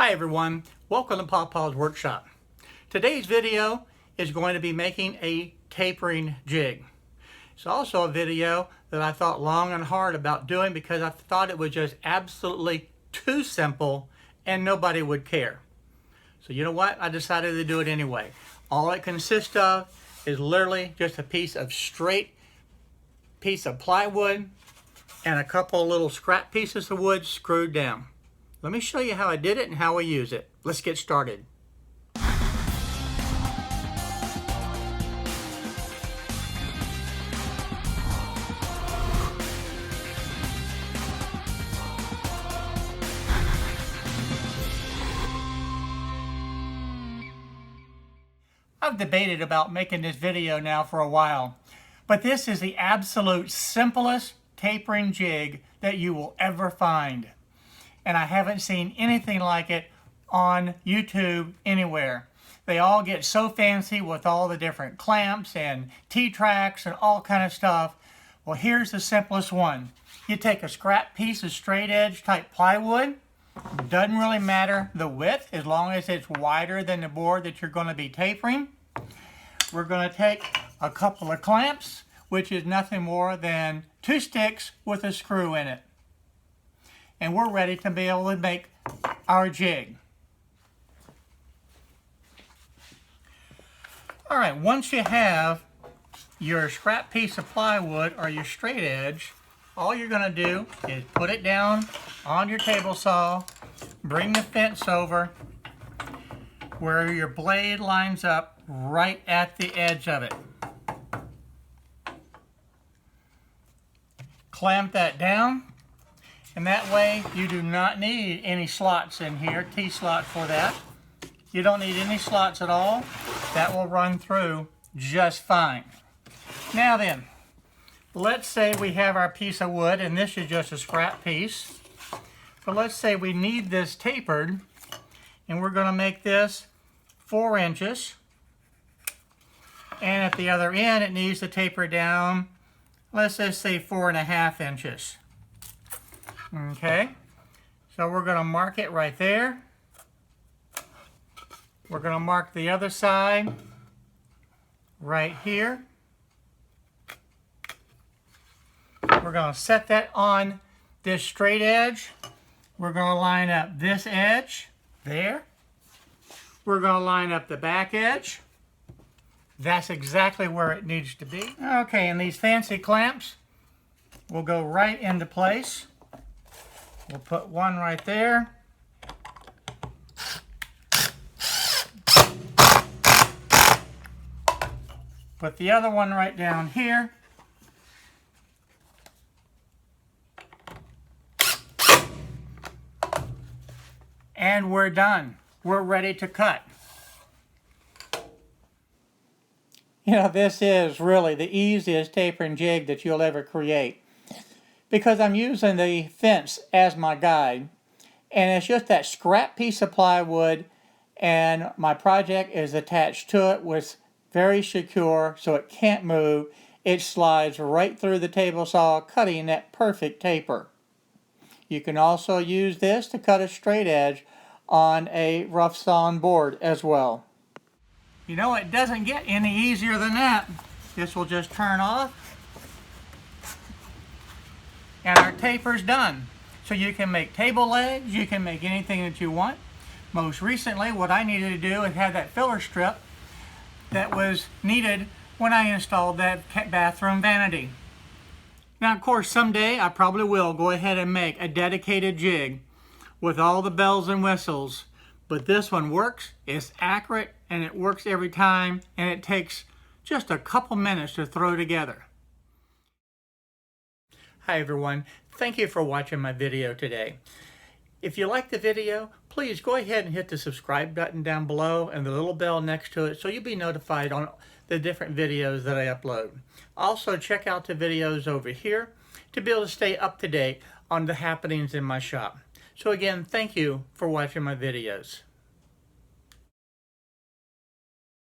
Hi everyone, welcome to Pawpaw's Workshop. Today's video is going to be making a tapering jig. It's also a video that I thought long and hard about doing because I thought it was just absolutely too simple and nobody would care. So you know what? I decided to do it anyway. All it consists of is literally just a piece of plywood and a couple little scrap pieces of wood screwed down. Let me show you how I did it and how I use it. Let's get started. I've debated about making this video now for a while, but this is the absolute simplest tapering jig that you will ever find. And I haven't seen anything like it on YouTube anywhere. They all get so fancy with all the different clamps and T-tracks and all kind of stuff. Well, here's the simplest one. You take a scrap piece of straight edge type plywood. Doesn't really matter the width as long as it's wider than the board that you're going to be tapering. We're going to take a couple of clamps, which is nothing more than 2 sticks with a screw in it. And we're ready to be able to make our jig. All right, once you have your scrap piece of plywood or your straight edge, all you're going to do is put it down on your table saw, bring the fence over where your blade lines up right at the edge of it. Clamp that down. And that way you do not need any slots in here, T-slot for that. You don't need any slots at all. That will run through just fine. Now then, let's say we have our piece of wood, and this is just a scrap piece. But let's say we need this tapered, and we're going to make this 4 inches. And at the other end, it needs to taper down, let's just say 4.5 inches. Okay, so we're going to mark it right there. We're going to mark the other side right here. We're going to set that on this straight edge. We're going to line up this edge there. We're going to line up the back edge. That's exactly where it needs to be. Okay, and these fancy clamps will go right into place. We'll put one right there. Put the other one right down here. And we're done. We're ready to cut. You know, this is really the easiest tapering jig that you'll ever create, because I'm using the fence as my guide, and it's just that scrap piece of plywood, and my project is attached to it with very secure so it can't move. It slides right through the table saw, cutting that perfect taper. You can also use this to cut a straight edge on a rough sawn board as well. You know, it doesn't get any easier than that. This will just turn off, and our taper's done. So you can make table legs, you can make anything that you want. Most recently, what I needed to do is have that filler strip that was needed when I installed that bathroom vanity. Now, of course, someday I probably will go ahead and make a dedicated jig with all the bells and whistles. But this one works, it's accurate, and it works every time, and it takes just a couple minutes to throw together. Hi everyone, thank you for watching my video today. If you like the video, please go ahead and hit the subscribe button down below and the little bell next to it so you'll be notified on the different videos that I upload. Also, check out the videos over here to be able to stay up to date on the happenings in my shop. So again, thank you for watching my videos.